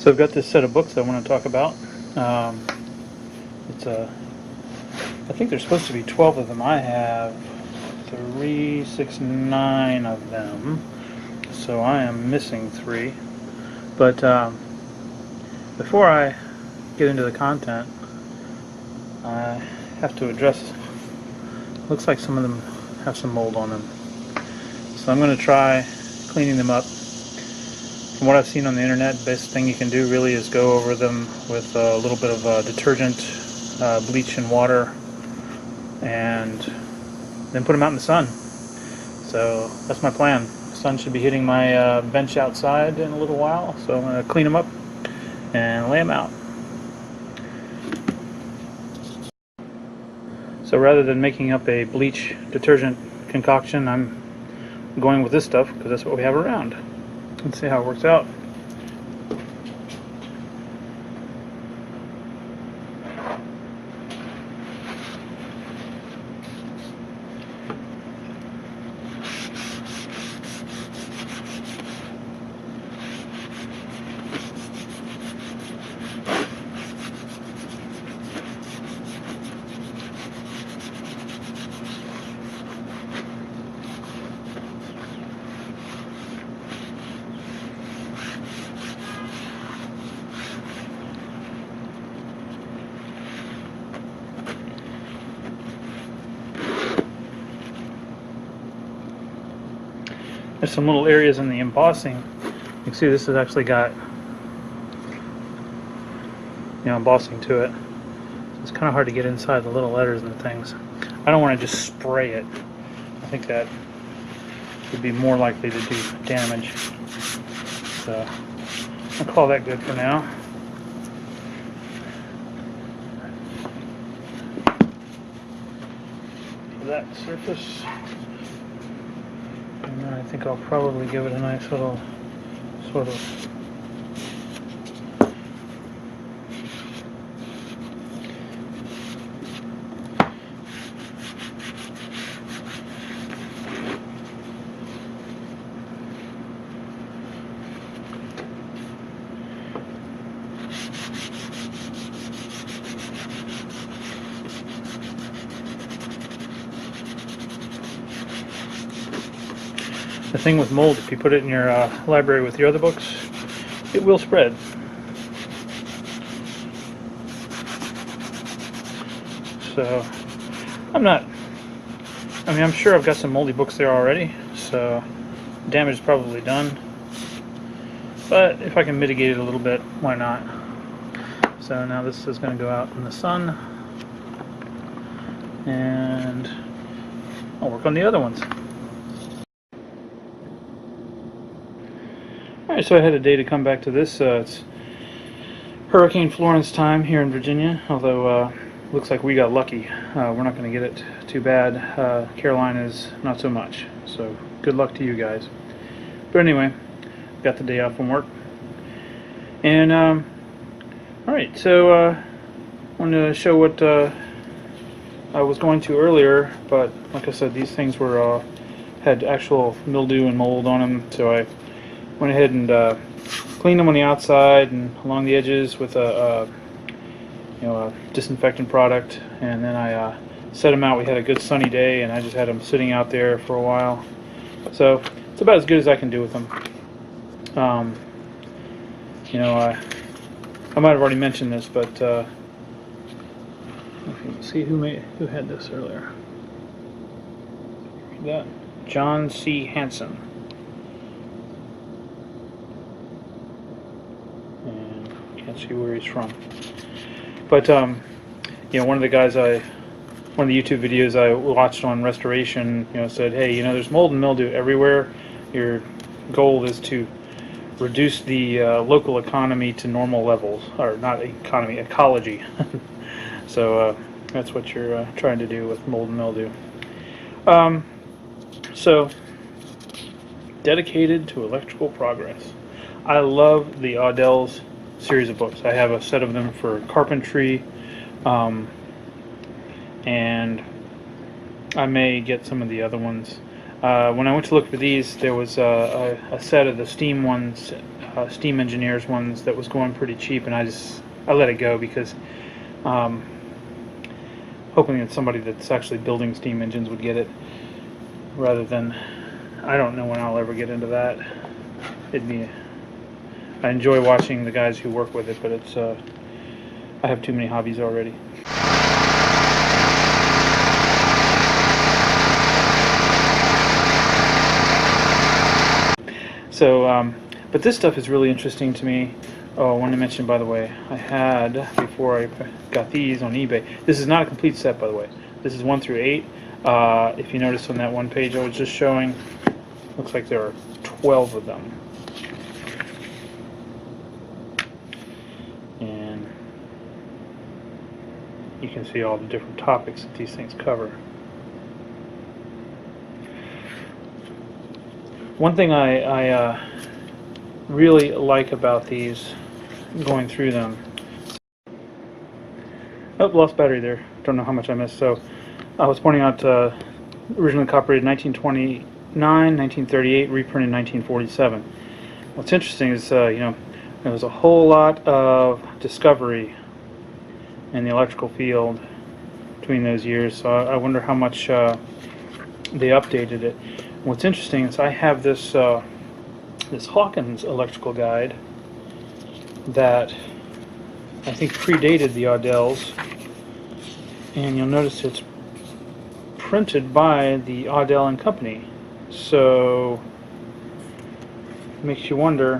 So I've got this set of books I want to talk about. It's I think there's supposed to be 12 of them. I have 9 of them, so I am missing 3. But before I get into the content, I have to address. Looks like some of them have some mold on them, so I'm going to try cleaning them up. From what I've seen on the internet, the best thing you can do really is go over them with a little bit of detergent, bleach and water, and then put them out in the sun. So that's my plan. The sun should be hitting my bench outside in a little while, so I'm going to clean them up and lay them out. So rather than making up a bleach detergent concoction, I'm going with this stuff because that's what we have around. Let's see how it works out. There's some little areas in the embossing. You can see this has actually got, embossing to it. It's kind of hard to get inside the little letters and things. I don't want to just spray it. I think that would be more likely to do damage. So I'll call that good for now. For that surface. And then I think I'll probably give it a nice little sort of the thing with mold, if you put it in your library with your other books, it will spread. So I'm sure I've got some moldy books there already, so damage is probably done. But if I can mitigate it a little bit, why not? So now this is going to go out in the sun, and I'll work on the other ones. Alright, so I had a day to come back to this. It's Hurricane Florence time here in Virginia, although looks like we got lucky. We're not going to get it too bad. Carolina's not so much, so good luck to you guys. But anyway, got the day off from work. And, alright, so I wanted to show what I was going to earlier, but like I said, these things were had actual mildew and mold on them, so I went ahead and cleaned them on the outside and along the edges with a disinfectant product, and then I set them out. We had a good sunny day, and I just had them sitting out there for a while. So it's about as good as I can do with them. I might have already mentioned this, but if you can see who had this earlier. That John C. Hansen. Can't see where he's from, but one of the guys one of the YouTube videos I watched on restoration, said, hey, there's mold and mildew everywhere. Your goal is to reduce the local economy to normal levels, or not economy, ecology. So that's what you're trying to do with mold and mildew. So dedicated to electrical progress. I love the Audels series of books. I have a set of them for carpentry, and I may get some of the other ones. When I went to look for these, there was a set of the Steam ones, Steam Engineers ones that was going pretty cheap, and I let it go because hoping that somebody that's actually building Steam engines would get it, rather than, I don't know when I'll ever get into that. I enjoy watching the guys who work with it, but it's I have too many hobbies already. So, but this stuff is really interesting to me. Oh, I wanted to mention, by the way, I had, before I got these on eBay, this is not a complete set, by the way. This is 1 through 8. If you notice on that one page I was just showing, looks like there are 12 of them. And you can see all the different topics that these things cover. One thing I really like about these, going through them. Oh, lost battery there. Don't know how much I missed. So I was pointing out originally copyrighted 1929, 1938, reprinted 1947. What's interesting is you know, there was a whole lot of discovery in the electrical field between those years. So I wonder how much they updated it. What's interesting is I have this this Hawkins electrical guide that I think predated the Audels, and you'll notice it's printed by the Audel and Company, so it makes you wonder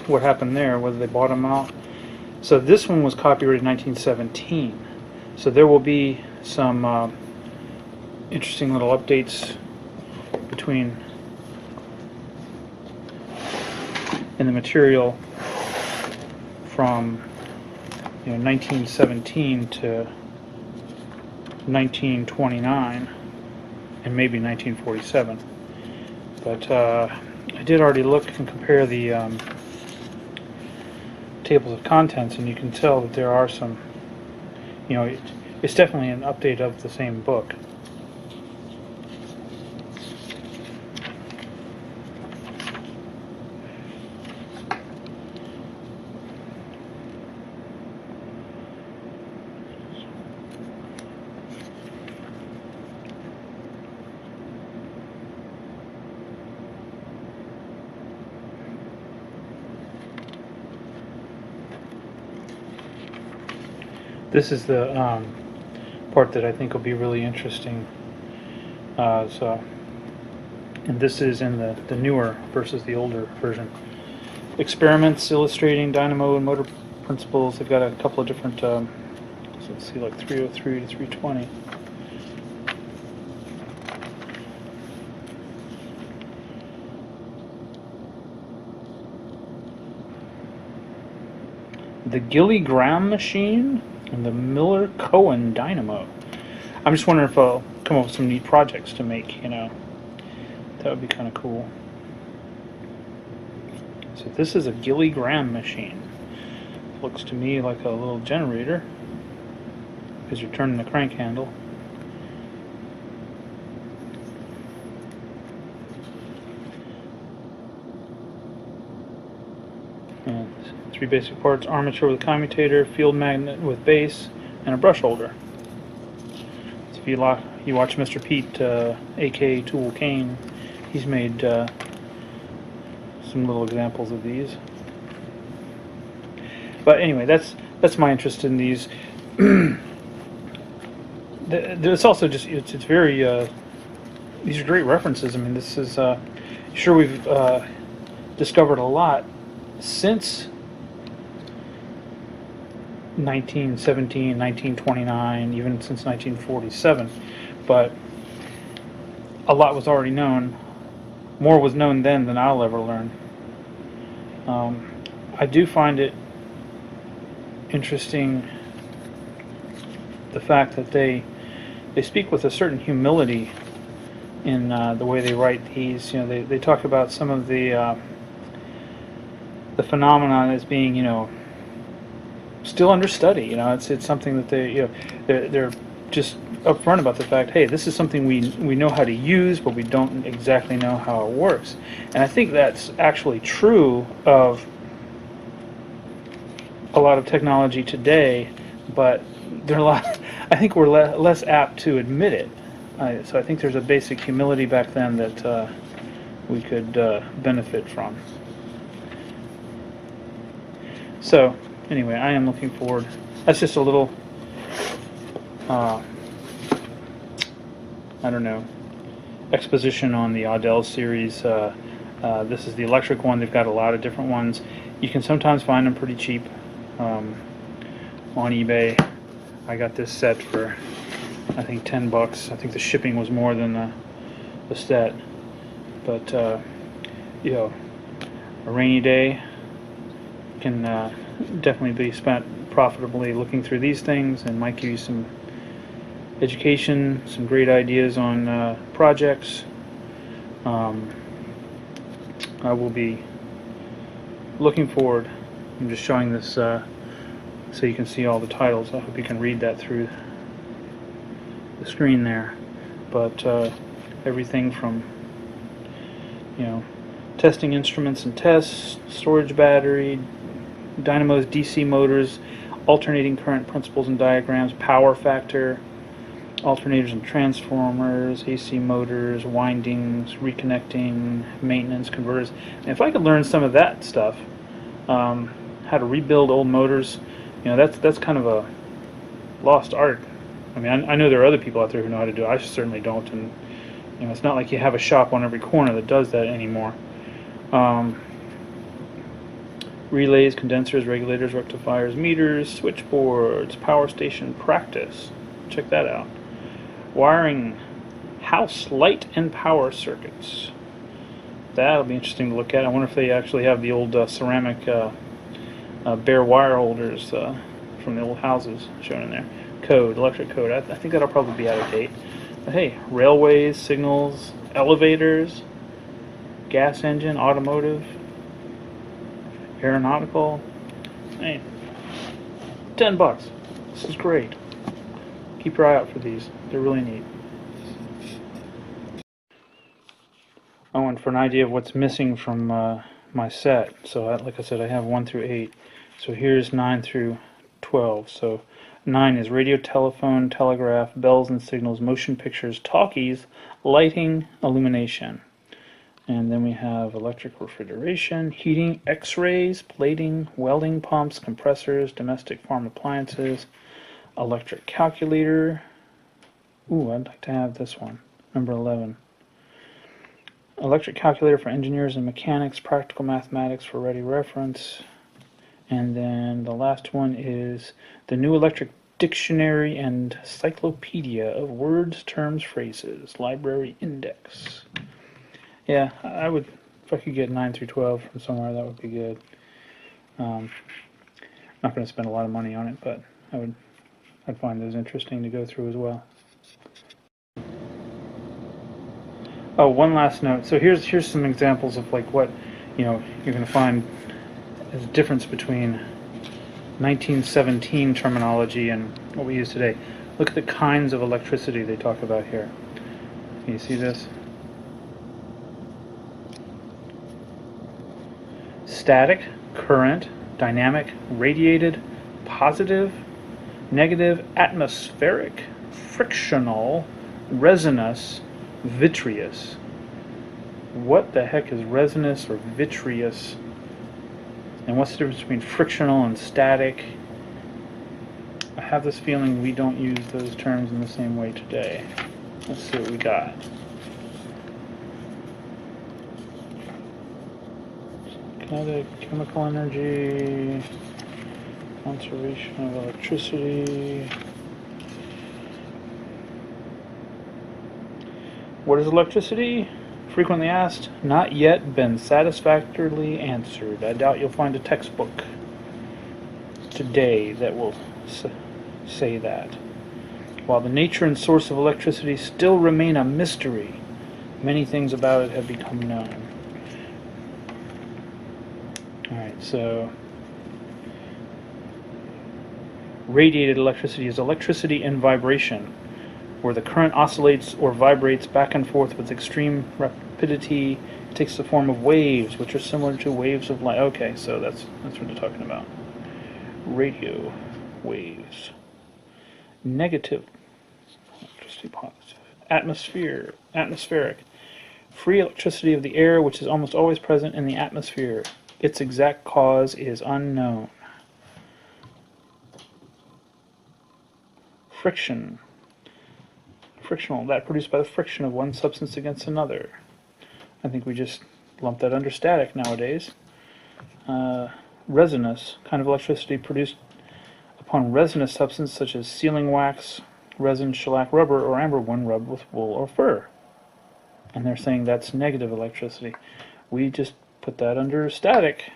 what happened there, whether they bought them out. So this one was copyrighted in 1917, so there will be some interesting little updates between in the material from 1917 to 1929 and maybe 1947. But I did already look and compare the tables of contents, and you can tell that there are some, it's definitely an update of the same book. This is the part that I think will be really interesting. And this is in the newer versus the older version. Experiments illustrating dynamo and motor principles. They've got a couple of different, so let's see, like 303 to 320. The Gilly-Graham machine and the Miller-Cohen dynamo. I'm just wondering if I'll come up with some neat projects to make, That would be kind of cool. So this is a Gilly-Graham machine. Looks to me like a little generator, because you're turning the crank handle. And 3 basic parts: armature with a commutator, field magnet with base, and a brush holder. So if you watch Mr. Pete, aka Tool Kane, he's made some little examples of these. But anyway, that's my interest in these. It's also just it's very these are great references. I mean, this is sure we've discovered a lot since 1917, 1929, even since 1947, but a lot was already known. More was known then than I'll ever learn. I do find it interesting the fact that they speak with a certain humility in the way they write these. They talk about some of the phenomenon as being, still under study. It's something that they're just upfront about the fact, hey, this is something we know how to use, but we don't exactly know how it works. And I think that's actually true of a lot of technology today, but there are a lot. I think we're less apt to admit it. So I think there's a basic humility back then that we could benefit from. So anyway, I am looking forward. That's just a little, I don't know, exposition on the Audels series. This is the electric one. They've got a lot of different ones. You can sometimes find them pretty cheap on eBay. I got this set for, I think, $10. I think the shipping was more than the set. But you know, a rainy day can definitely be spent profitably looking through these things, and might give you some education, some great ideas on projects. I will be looking forward. I'm just showing this so you can see all the titles. I hope you can read that through the screen there. But everything from, you know, testing instruments and tests, storage battery, dynamos, DC motors, alternating current principles and diagrams, power factor, alternators and transformers, AC motors, windings, reconnecting, maintenance, converters. And if I could learn some of that stuff, how to rebuild old motors, you know, that's kind of a lost art. I mean, I know there are other people out there who know how to do it. I certainly don't, and you know, it's not like you have a shop on every corner that does that anymore. Relays, condensers, regulators, rectifiers, meters, switchboards, power station practice. Check that out. Wiring, house light and power circuits. That'll be interesting to look at. I wonder if they actually have the old ceramic bare wire holders from the old houses shown in there. Code, electric code. I think that'll probably be out of date. But hey, railways, signals, elevators, gas engine, automotive, aeronautical. Hey, $10. This is great. Keep your eye out for these. They're really neat. Oh, and for an idea of what's missing from my set, so like I said, I have 1 through 8. So here's 9 through 12. So 9 is radio, telephone, telegraph, bells and signals, motion pictures, talkies, lighting, illumination. And then we have electric refrigeration, heating, x-rays, plating, welding pumps, compressors, domestic farm appliances, electric calculator. Ooh, I'd like to have this one, number 11. Electric calculator for engineers and mechanics, practical mathematics for ready reference. And then the last one is the new electric dictionary and cyclopedia of words, terms, phrases, library index. Yeah, I would, if I could get 9 through 12 from somewhere, that would be good. I'm not going to spend a lot of money on it, but I'd find those interesting to go through as well. Oh, one last note. So here's some examples of like what, you know, you're going to find as a difference between 1917 terminology and what we use today. Look at the kinds of electricity they talk about here. Can you see this? Static, current, dynamic, radiated, positive, negative, atmospheric, frictional, resonous, vitreous. What the heck is resonous or vitreous? And what's the difference between frictional and static? I have this feeling we don't use those terms in the same way today. Let's see what we got. Kinetic, chemical energy, conservation of electricity. What is electricity? Frequently asked, not yet been satisfactorily answered. I doubt you'll find a textbook today that will say that. While the nature and source of electricity still remain a mystery, many things about it have become known. Alright, so radiated electricity is electricity in vibration. where the current oscillates or vibrates back and forth with extreme rapidity. It takes the form of waves, which are similar to waves of light. Okay, so that's what they're talking about. Radio waves. Negative electricity, positive. Atmospheric. Free electricity of the air, which is almost always present in the atmosphere. Its exact cause is unknown. Friction. Frictional, that produced by the friction of one substance against another. I think we just lump that under static nowadays. Resinous, kind of electricity produced upon resinous substance such as sealing wax, resin, shellac, rubber, or amber when rubbed with wool or fur. And they're saying that's negative electricity. We just put that under static.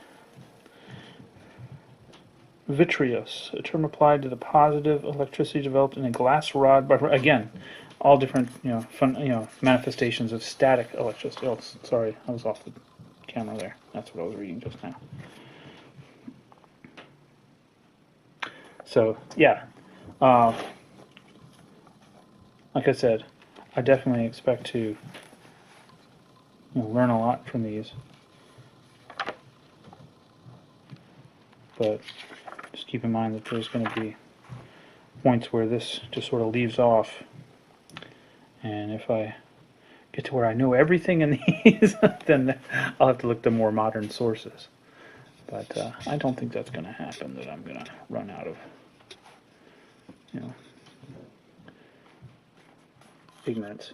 Vitreous, a term applied to the positive electricity developed in a glass rod by, again, all different manifestations of static electricity. Oh, sorry, I was off the camera there. That's what I was reading just now. So yeah, like I said, I definitely expect to learn a lot from these, but just keep in mind that there's going to be points where this just sort of leaves off, and if I get to where I know everything in these, then I'll have to look to more modern sources. But I don't think that's going to happen, that I'm going to run out of, ignorance.